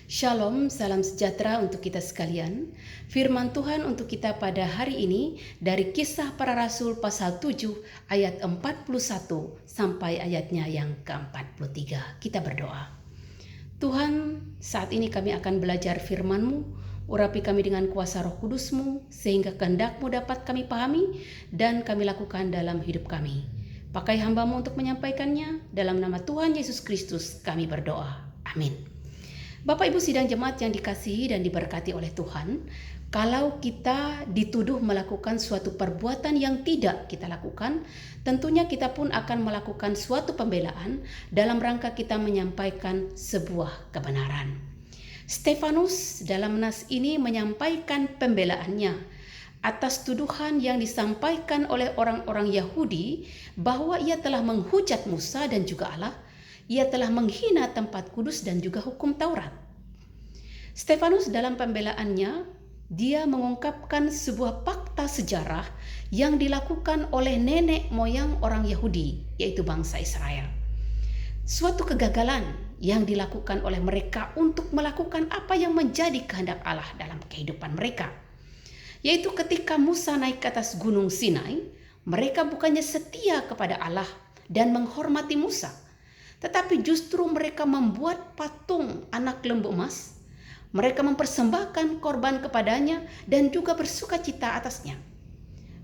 Shalom, salam sejahtera untuk kita sekalian. Firman Tuhan untuk kita pada hari ini dari Kisah Para Rasul pasal 7 ayat 41 sampai ayatnya yang ke-43. Kita berdoa. Tuhan, saat ini kami akan belajar firman-Mu. Urapi kami dengan kuasa Roh Kudus-Mu sehingga kehendak-Mu dapat kami pahami dan kami lakukan dalam hidup kami. Pakai hamba-Mu untuk menyampaikannya. Dalam nama Tuhan Yesus Kristus kami berdoa. Amin. Bapak Ibu sidang jemaat yang dikasihi dan diberkati oleh Tuhan, kalau kita dituduh melakukan suatu perbuatan yang tidak kita lakukan, tentunya kita pun akan melakukan suatu pembelaan dalam rangka kita menyampaikan sebuah kebenaran. Stefanus dalam nas ini menyampaikan pembelaannya atas tuduhan yang disampaikan oleh orang-orang Yahudi bahwa ia telah menghujat Musa dan juga Allah. Ia telah menghina tempat kudus dan juga hukum Taurat. Stefanus dalam pembelaannya, dia mengungkapkan sebuah fakta sejarah yang dilakukan oleh nenek moyang orang Yahudi, yaitu bangsa Israel. Suatu kegagalan yang dilakukan oleh mereka untuk melakukan apa yang menjadi kehendak Allah dalam kehidupan mereka. Yaitu ketika Musa naik ke atas gunung Sinai, mereka bukannya setia kepada Allah dan menghormati Musa, tetapi justru mereka membuat patung anak lembu emas. Mereka mempersembahkan korban kepadanya dan juga bersukacita atasnya.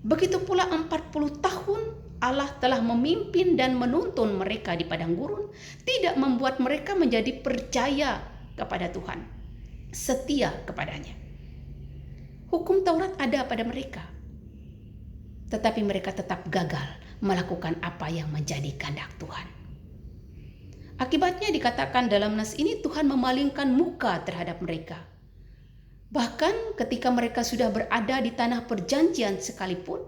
Begitu pula 40 tahun Allah telah memimpin dan menuntun mereka di padang gurun, tidak membuat mereka menjadi percaya kepada Tuhan, setia kepadanya. Hukum Taurat ada pada mereka, tetapi mereka tetap gagal melakukan apa yang menjadi kehendak Tuhan. Akibatnya dikatakan dalam nas ini Tuhan memalingkan muka terhadap mereka. Bahkan ketika mereka sudah berada di tanah perjanjian sekalipun,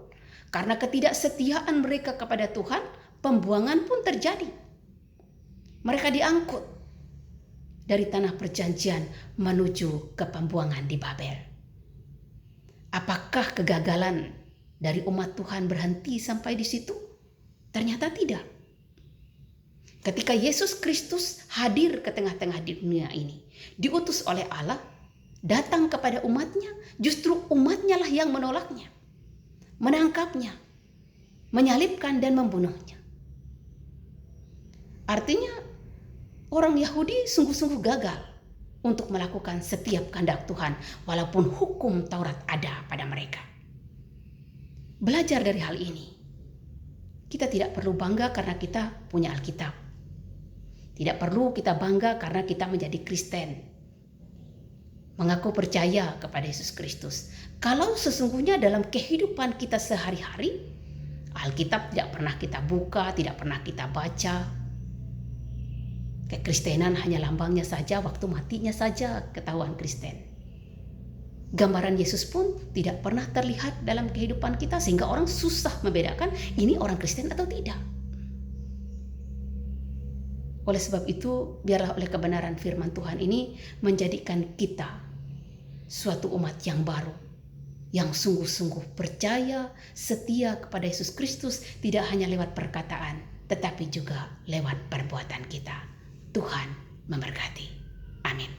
karena ketidaksetiaan mereka kepada Tuhan, pembuangan pun terjadi. Mereka diangkut dari tanah perjanjian menuju ke pembuangan di Babel. Apakah kegagalan dari umat Tuhan berhenti sampai di situ? Ternyata tidak. Ketika Yesus Kristus hadir ke tengah-tengah di dunia ini, diutus oleh Allah, datang kepada umatnya, justru umatnya lah yang menolaknya, menangkapnya, menyalibkan dan membunuhnya. Artinya orang Yahudi sungguh-sungguh gagal untuk melakukan setiap kehendak Tuhan walaupun hukum Taurat ada pada mereka. Belajar dari hal ini, kita tidak perlu bangga karena kita punya Alkitab. Tidak perlu kita bangga karena kita menjadi Kristen, mengaku percaya kepada Yesus Kristus. Kalau sesungguhnya dalam kehidupan kita sehari-hari, Alkitab tidak pernah kita buka, tidak pernah kita baca. Kekristenan hanya lambangnya saja, waktu matinya saja ketahuan Kristen. Gambaran Yesus pun tidak pernah terlihat dalam kehidupan kita sehingga orang susah membedakan ini orang Kristen atau tidak. Oleh sebab itu, biarlah oleh kebenaran firman Tuhan ini menjadikan kita suatu umat yang baru, yang sungguh-sungguh percaya, setia kepada Yesus Kristus, tidak hanya lewat perkataan, tetapi juga lewat perbuatan kita. Tuhan memberkati. Amin.